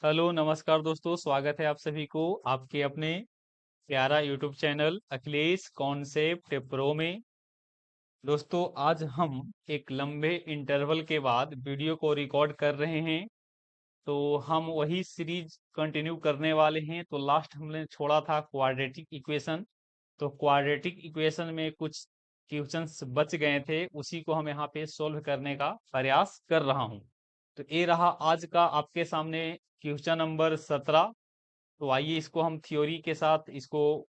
Hello नमस्कार दोस्तों, स्वागत है आप सभी को आपके अपने प्यारा YouTube channel Akhilesh concept pro में। दोस्तों आज हम एक लंबे इंटरवल के बाद वीडियो को रिकॉर्ड कर रहे हैं। तो हम वही सीरीज कंटिन्यू करने वाले हैं। तो लास्ट हमने छोड़ा था क्वाड्रेटिक इक्वेशन। तो क्वाड्रेटिक इक्वेशन में कुछ क्वेश्चंस बच गए थे, उसी को हम यहाँ पे सोल्व करने का प्रयास कर रहा हूँ। तो ये रहा आज का आपके सामने क्वेश्चन नंबर 17। तो आइए इसको हम थ्योरी के साथ इसको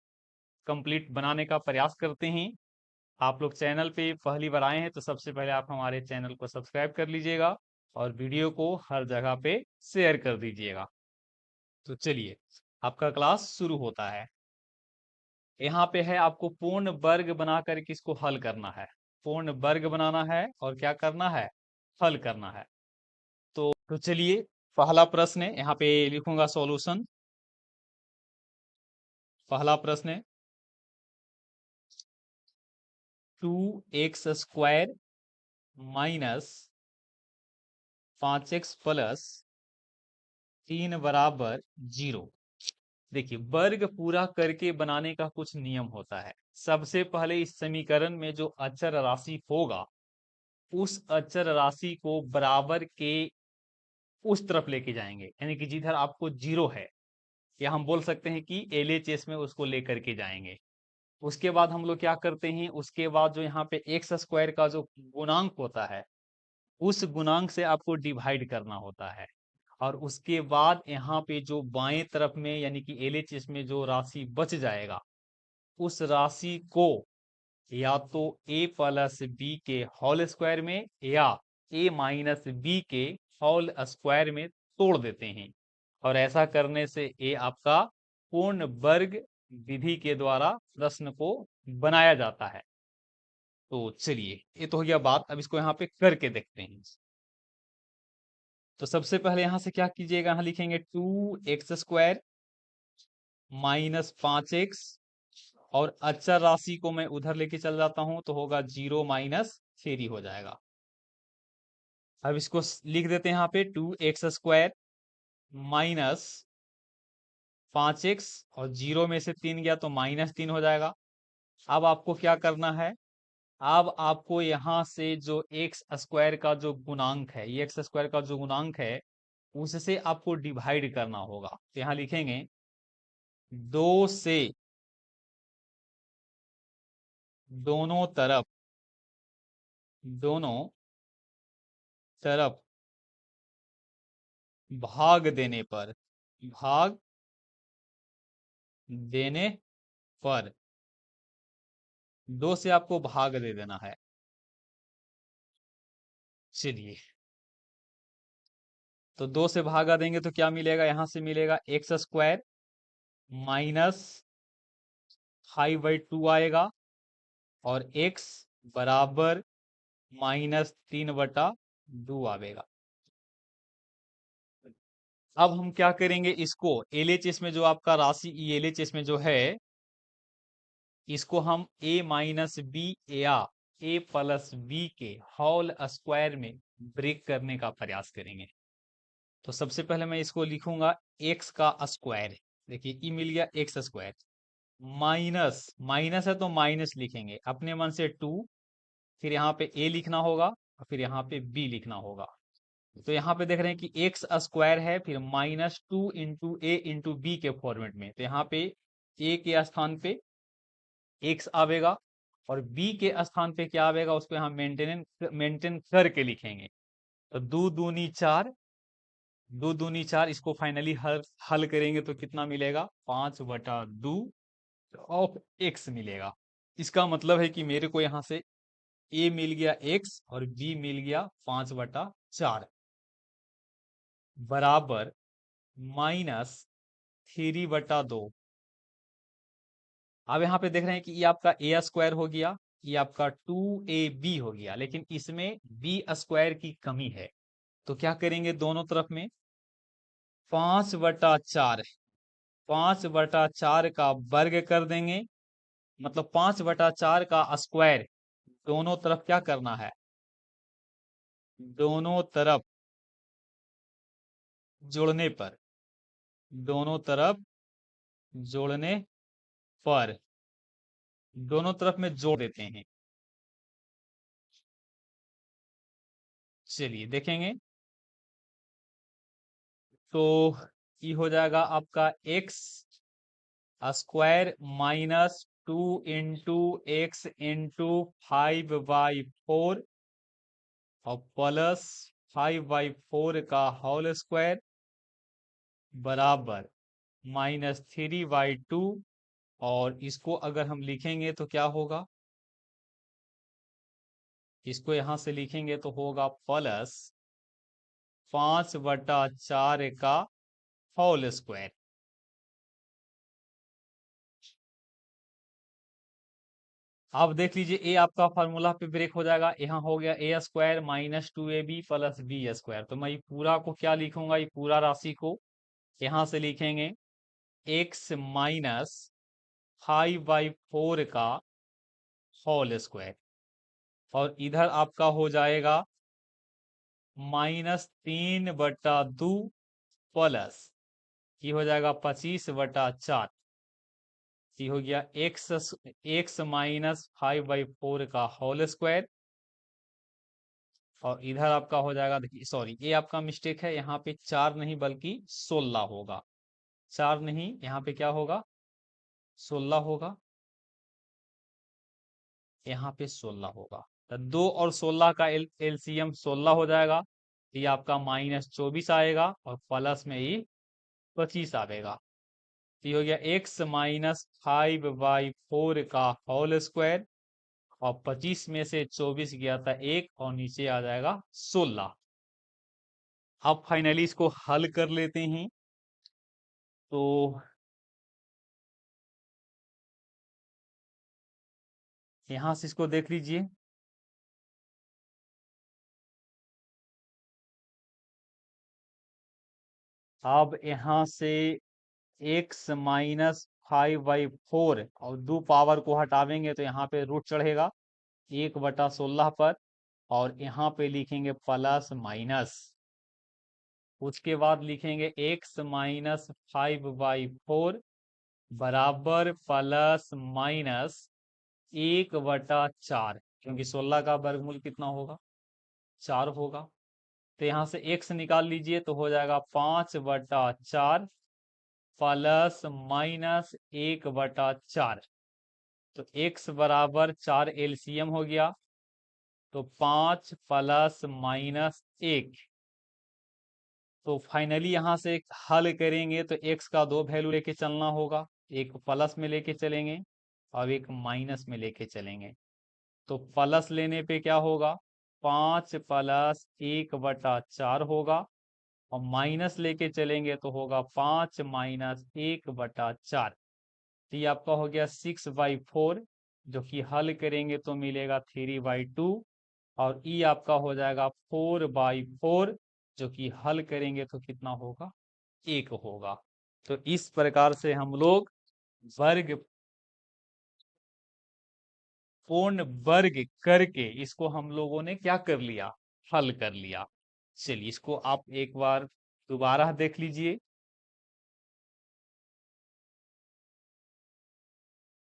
कंप्लीट बनाने का प्रयास करते हैं। आप लोग चैनल पे पहली बार आए हैं तो सबसे पहले आप हमारे चैनल को सब्सक्राइब कर लीजिएगा और वीडियो को हर जगह पे शेयर कर दीजिएगा। तो चलिए आपका क्लास शुरू होता है। यहाँ पे है आपको पूर्ण वर्ग बना करके इसको हल करना है। पूर्ण वर्ग बनाना है और क्या करना है, हल करना है। तो चलिए पहला प्रश्न है, यहाँ पे लिखूंगा सॉल्यूशन। पहला प्रश्न है 2x² माइनस 5x प्लस 3 बराबर 0। देखिए वर्ग पूरा करके बनाने का कुछ नियम होता है। सबसे पहले इस समीकरण में जो अचर राशि होगा उस अचर राशि को बराबर के उस तरफ लेके जाएंगे, यानी कि जिधर आपको 0 है या हम बोल सकते हैं कि LHS में उसको लेकर के जाएंगे। उसके बाद हम लोग क्या करते हैं, उसके बाद जो यहाँ पे x² का जो गुणांक होता है उस गुणांक से आपको डिवाइड करना होता है। और उसके बाद यहाँ पे जो बाएं तरफ में यानी कि LHS में जो राशि बच जाएगा उस राशि को या तो a प्लस बी के होल स्क्वायर में या a माइनस बी के होल स्क्वायर में तोड़ देते हैं। और ऐसा करने से ये आपका पूर्ण वर्ग विधि के द्वारा प्रश्न को बनाया जाता है। तो चलिए ये तो हो गया बात, अब इसको यहाँ पे करके देखते हैं। तो सबसे पहले यहां से क्या कीजिएगा, यहां लिखेंगे 2x² माइनस 5x और अचर राशि को मैं उधर लेके चल जाता हूं तो होगा 0 माइनस 3 हो जाएगा। अब इसको लिख देते हैं यहाँ पे 2x² माइनस 5x और 0 में से 3 गया तो -3 हो जाएगा। अब आपको क्या करना है, अब आपको यहां से जो x² का जो गुणांक है, ये x² का जो गुणांक है उससे आपको डिवाइड करना होगा। तो यहां लिखेंगे 2 से दोनों तरफ दोनों तरफ भाग देने पर भाग देने पर 2 से आपको भाग दे देना है। चलिए तो 2 से भागा देंगे तो क्या मिलेगा, यहां से मिलेगा x² माइनस 5/2 आएगा और x बराबर -3/2 आएगा। अब हम क्या करेंगे, इसको LHS में जो आपका राशि LHS में जो है इसको हम a माइनस बी या a प्लस बी के होल स्क्वायर में ब्रेक करने का प्रयास करेंगे। तो सबसे पहले मैं इसको लिखूंगा x का स्क्वायर। देखिए ई मिल गया x² माइनस माइनस है तो माइनस लिखेंगे अपने मन से 2, फिर यहाँ पे a लिखना होगा और फिर यहाँ पे b लिखना होगा। तो यहाँ पे देख रहे हैं कि x² है फिर -2 इंटू a इंटू बी के फॉर्मेट में। तो यहाँ पे a के स्थान पे x आवेगा और b के स्थान पे क्या आवेगा उसको यहाँ मेंटेन करके लिखेंगे। तो 2 दूनी 4, 2 दूनी 4, इसको फाइनली हल करेंगे तो कितना मिलेगा 5/2 ऑफ x मिलेगा। इसका मतलब है कि मेरे को यहाँ से a मिल गया x और b मिल गया 5/4 बराबर -3/2। अब यहाँ पे देख रहे हैं कि ये आपका a² हो गया, ये आपका 2ab हो गया, लेकिन इसमें b² की कमी है। तो क्या करेंगे, दोनों तरफ में 5/4 5/4 का वर्ग कर देंगे। मतलब 5/4 का स्क्वायर दोनों तरफ क्या करना है, दोनों तरफ जोड़ने पर दोनों तरफ जोड़ने पर, दोनों तरफ में जोड़ देते हैं। चलिए देखेंगे। तो ये हो जाएगा आपका एक्स स्क्वायर माइनस 2 × x × 5/4 और प्लस 5/4 का होल स्क्वायर बराबर -3/2। और इसको अगर हम लिखेंगे तो क्या होगा, इसको यहां से लिखेंगे तो होगा प्लस 5/4 का होल स्क्वायर। अब देख लीजिए, ए आपका फॉर्मूला पे ब्रेक हो जाएगा। यहाँ हो गया a² -2ab प्लस b²। तो मैं ये पूरा को क्या लिखूंगा, ये पूरा राशि को यहां से लिखेंगे x माइनस 5/4 का होल स्क्वायर, और इधर आपका हो जाएगा -3/2 प्लस ये हो जाएगा 25/4। ये हो गया x माइनस 5/4 का होल स्क्वायर, और इधर आपका हो जाएगा, देखिए सॉरी ये आपका मिस्टेक है, यहाँ पे 4 नहीं बल्कि 16 होगा। 4 नहीं, यहाँ पे क्या होगा, 16 होगा। यहाँ पे 16 होगा। तो 2 और 16 का एलसीएम 16 हो जाएगा। ये आपका -24 आएगा और प्लस में ये 25 आएगा। तो ये हो गया x माइनस 5/4 का होल स्क्वायर, और 25 में से 24 गया था 1, और नीचे आ जाएगा 16। अब फाइनली इसको हल कर लेते हैं। तो यहां से इसको देख लीजिए। अब यहां से x माइनस 5/4 और 2 पावर को हटावेंगे तो यहाँ पे रूट चढ़ेगा 1/16 पर, और यहाँ पे लिखेंगे प्लस माइनस। उसके बाद लिखेंगे x माइनस 5/4 बराबर प्लस माइनस 1/4, क्योंकि 16 का वर्गमूल कितना होगा, 4 होगा। तो यहाँ से x निकाल लीजिए तो हो जाएगा 5/4 प्लस माइनस 1/4। तो x बराबर 4 एलसीएम हो गया, तो 5 प्लस माइनस 1। तो फाइनली यहां से हल करेंगे तो x का 2 वैल्यू लेके चलना होगा, एक प्लस में लेके चलेंगे और एक माइनस में लेके चलेंगे। तो प्लस लेने पे क्या होगा, 5 प्लस 1/4 होगा, और माइनस लेके चलेंगे तो होगा 5 माइनस 1/4। तो ये आपका हो गया 6/4, जो कि हल करेंगे तो मिलेगा 3/2, और ई आपका हो जाएगा 4/4, जो कि हल करेंगे तो कितना होगा, 1 होगा। तो इस प्रकार से हम लोग वर्ग पूर्ण वर्ग करके इसको हम लोगों ने क्या कर लिया, हल कर लिया। चलिए इसको आप एक बार दोबारा देख लीजिए,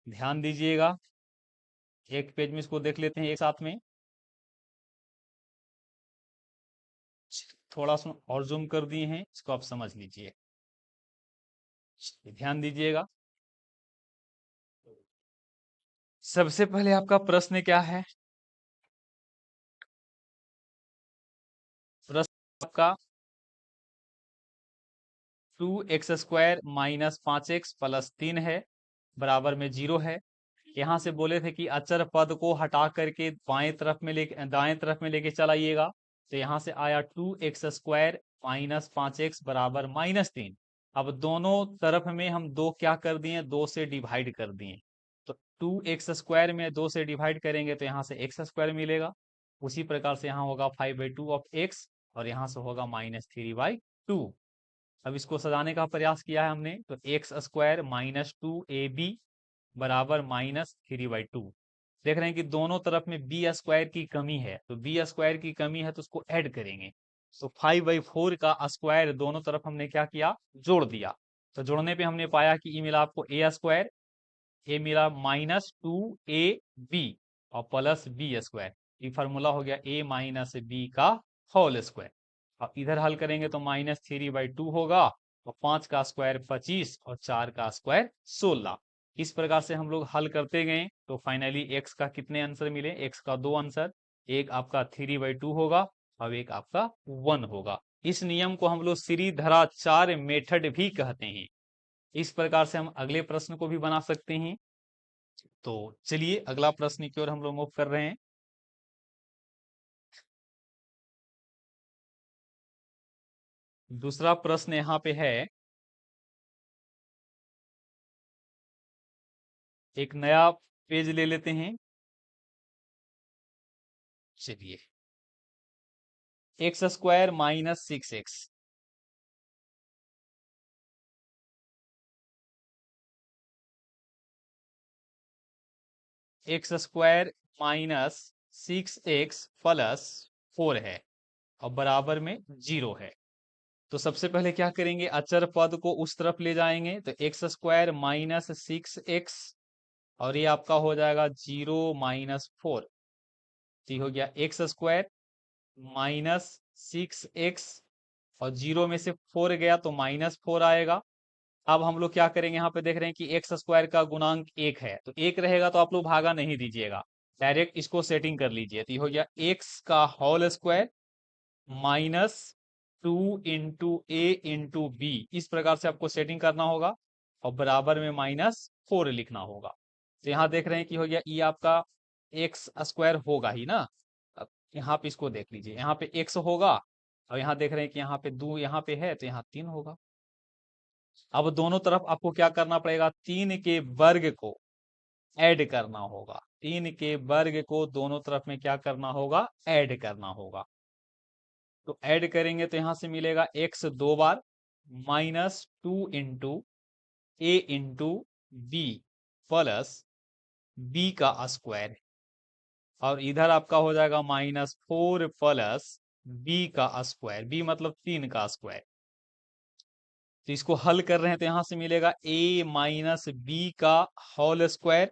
ध्यान दीजिएगा। एक पेज में इसको देख लेते हैं एक साथ में। थोड़ा सा और जूम कर दिए हैं, इसको आप समझ लीजिए, ध्यान दीजिएगा। सबसे पहले आपका प्रश्न क्या है, प्रश्न आपका 2x² माइनस 5x प्लस 3 है, बराबर में 0 है। यहाँ से बोले थे कि अचर पद को हटा करके बाएं तरफ में लेके दाएं तरफ में लेके चलाइएगा। तो यहाँ से आया 2x² माइनस 5x बराबर -3। अब दोनों तरफ में हम दो क्या कर दिए, 2 से डिवाइड कर दिए। तो 2x² में 2 से डिवाइड करेंगे तो यहाँ से x² मिलेगा। उसी प्रकार से यहाँ होगा 5/2 ऑफ x, और यहाँ से होगा -3/2। अब इसको सजाने का प्रयास किया है हमने, तो x² -2ab बराबर -3/2। देख रहे हैं कि दोनों तरफ में b² की कमी है, तो b² की कमी है तो उसको ऐड करेंगे। तो 5/4 का स्क्वायर दोनों तरफ हमने क्या किया, जोड़ दिया। तो जोड़ने पे हमने पाया कि ई मिला आपको ए स्क्वायर, ए मिला -2ab और प्लस बी स्क्वायर। ये फार्मूला हो गया a माइनस बी का होल स्क्वायर। अब इधर हल करेंगे तो -3/2 होगा, और 5 का स्क्वायर 25 और 4 का स्क्वायर 16। इस प्रकार से हम लोग हल करते गए तो फाइनली x का कितने आंसर मिले, x का 2 आंसर, एक आपका 3/2 होगा और एक आपका 1 होगा। इस नियम को हम लोग श्रीधराचार्य मेथड भी कहते हैं। इस प्रकार से हम अगले प्रश्न को भी बना सकते हैं। तो चलिए अगला प्रश्न की ओर हम लोग मूव कर रहे हैं। दूसरा प्रश्न यहाँ पे है, एक नया पेज ले लेते हैं। चलिए, x² - 6x, x² - 6x plus 4 है और बराबर में 0 है। तो सबसे पहले क्या करेंगे, अचर पद को उस तरफ ले जाएंगे, तो x² - 6x और ये आपका हो जाएगा 0 - 4। तो ये हो गया x² - 6x और 0 में से 4 गया तो -4 आएगा। अब हम लोग क्या करेंगे, यहाँ पे देख रहे हैं कि x² का गुणांक 1 है, तो 1 रहेगा तो आप लोग भागा नहीं दीजिएगा, डायरेक्ट इसको सेटिंग कर लीजिए। तो ये हो गया x का होल स्क्वायर -2 × a × b, इस प्रकार से आपको सेटिंग करना होगा और बराबर में -4 लिखना होगा। तो यहाँ देख रहे हैं कि हो गया, ये आपका x² होगा ही ना। अब यहाँ पे इसको देख लीजिए, यहाँ पे x होगा और यहाँ देख रहे हैं कि यहाँ पे 2 यहाँ पे है तो यहाँ 3 होगा। अब दोनों तरफ आपको क्या करना पड़ेगा, 3 के वर्ग को ऐड करना होगा। 3 के वर्ग को दोनों तरफ में क्या करना होगा, ऐड करना होगा। तो ऐड करेंगे तो यहां से मिलेगा x 2 bar -2 × a × b plus b का स्क्वायर, और इधर आपका हो जाएगा -4 प्लस b का स्क्वायर, b मतलब 3 का स्क्वायर। तो इसको हल कर रहे हैं तो यहां से मिलेगा a - b का होल स्क्वायर,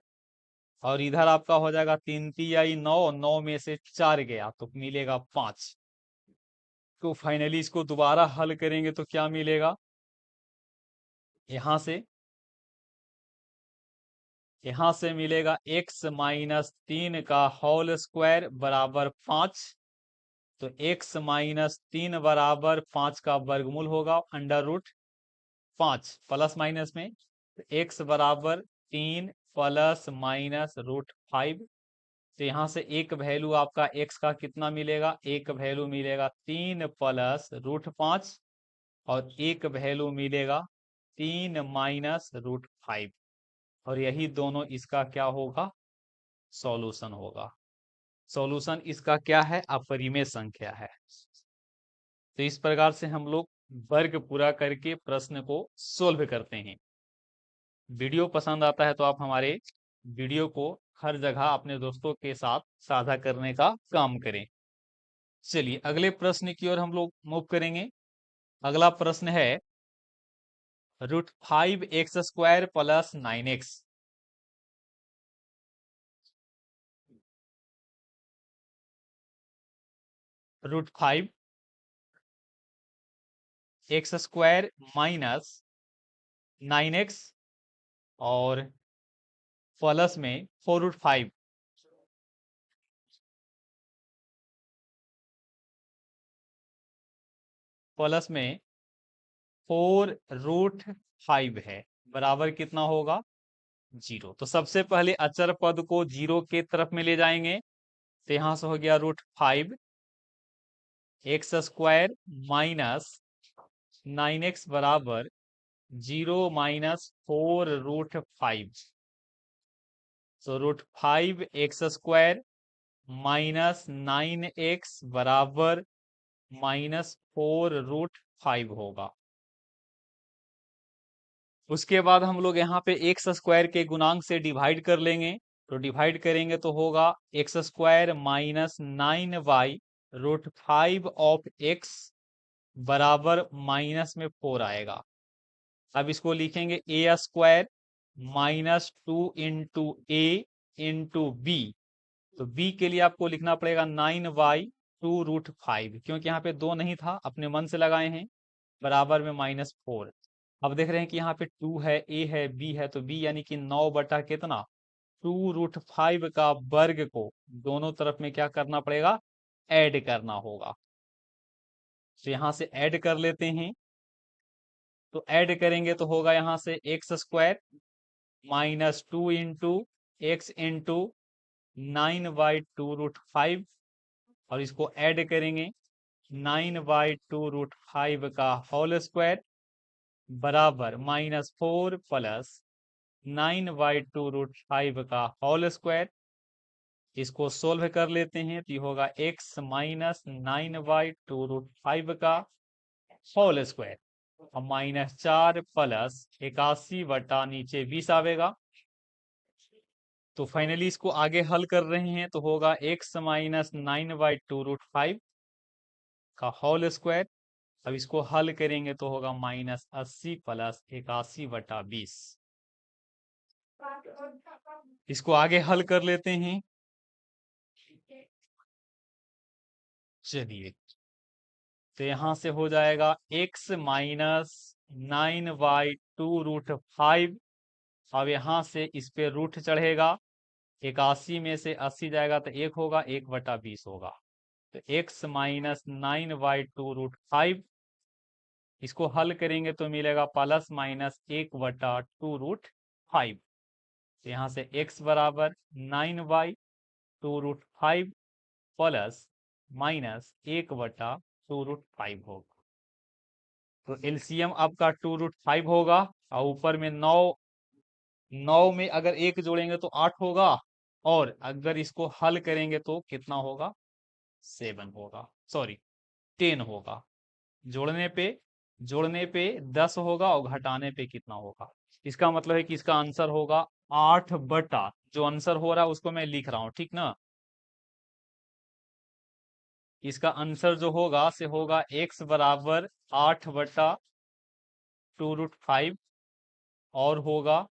और इधर आपका हो जाएगा 3 3 9, 9 में से 4 गया तो मिलेगा 5। तो फाइनली इसको दोबारा हल करेंगे तो क्या मिलेगा, यहां से मिलेगा x - 3 का होल स्क्वायर बराबर 5। तो x - 3 बराबर 5 का वर्गमूल होगा √5 प्लस माइनस में, तो x बराबर 3 प्लस माइनस √5। तो यहाँ से एक वैल्यू आपका x का कितना मिलेगा, एक वैल्यू मिलेगा 3 प्लस √5 और एक वैल्यू मिलेगा 3 माइनस √5, और यही दोनों इसका क्या होगा, सॉल्यूशन होगा। सॉल्यूशन इसका क्या है, अपरिमेय संख्या है। तो इस प्रकार से हम लोग वर्ग पूरा करके प्रश्न को सोल्व करते हैं। वीडियो पसंद आता है तो आप हमारे वीडियो को हर जगह अपने दोस्तों के साथ साझा करने का काम करें। चलिए अगले प्रश्न की ओर हम लोग मूव करेंगे। अगला प्रश्न है, √5x² plus 9x, √5x² minus 9x और प्लस में 4√5, प्लस में 4√5 है, बराबर कितना होगा, 0। तो सबसे पहले अचर पद को 0 के तरफ में ले जाएंगे, तो यहां से हो गया √5x² माइनस 9x बराबर 0 - 4√5। तो √5x² माइनस 9x बराबर -4√5 होगा। उसके बाद हम लोग यहाँ पे x² के गुणांक से डिवाइड कर लेंगे, तो डिवाइड करेंगे तो होगा x² minus 9y√5 of x बराबर माइनस में 4 आएगा। अब इसको लिखेंगे ए स्क्वायर -2 × a × b। तो b के लिए आपको लिखना पड़ेगा 9y2√5, क्योंकि यहाँ पे 2 नहीं था, अपने मन से लगाए हैं, बराबर में -4। अब देख रहे हैं कि यहाँ पे 2 है, a है, b है, तो b यानी कि 9 बटा कितना 2√5 का वर्ग को दोनों तरफ में क्या करना पड़ेगा, ऐड करना होगा। तो यहाँ से ऐड कर लेते हैं। तो ऐड करेंगे तो होगा यहाँ से एक्स स्क्वायर -2 × x × 9y2√5, और इसको ऐड करेंगे 9y2√5 का होल स्क्वायर बराबर -4 + 9y2√5 का होल स्क्वायर। इसको सोल्व कर लेते हैं तो ये होगा x - 9y2√5 का होल स्क्वायर, और -4 + 81 बटा नीचे 20 आवेगा। तो फाइनली इसको आगे हल कर रहे हैं तो होगा x - 9y2√5 का होल स्क्वायर। अब इसको हल करेंगे तो होगा -80 + 81 बटा 20। इसको आगे हल कर लेते हैं। चलिए, तो यहां से हो जाएगा x - 9y2√5। अब यहां से इस पे रूट चढ़ेगा, 81 में से 80 जाएगा तो 1 होगा, 1/20 होगा। तो x - 9y2√5, इसको हल करेंगे तो मिलेगा ±1/2√5। तो यहाँ से x बराबर 9y2√5 प्लस -1/2√5 होगा। तो एलसीएम आपका 2√5 होगा, और ऊपर में 9 में अगर 1 जोड़ेंगे तो 8 होगा, और अगर इसको हल करेंगे तो कितना होगा, 7 होगा, सॉरी 10 होगा। जोड़ने पे 10 होगा, और घटाने पे कितना होगा। इसका मतलब है कि इसका आंसर होगा 8 बटा, जो आंसर हो रहा है उसको मैं लिख रहा हूं, ठीक ना। इसका आंसर जो होगा से होगा x बराबर 8/2√5, और होगा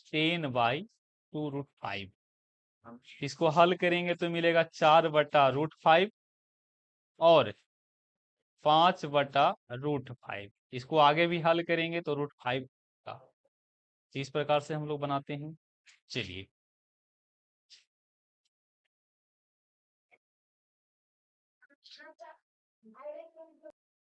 10/2√5। इसको हल करेंगे तो मिलेगा 4/√5 और 5/√5। इसको आगे भी हल करेंगे तो √5 का। इस प्रकार से हम लोग बनाते हैं। चलिए,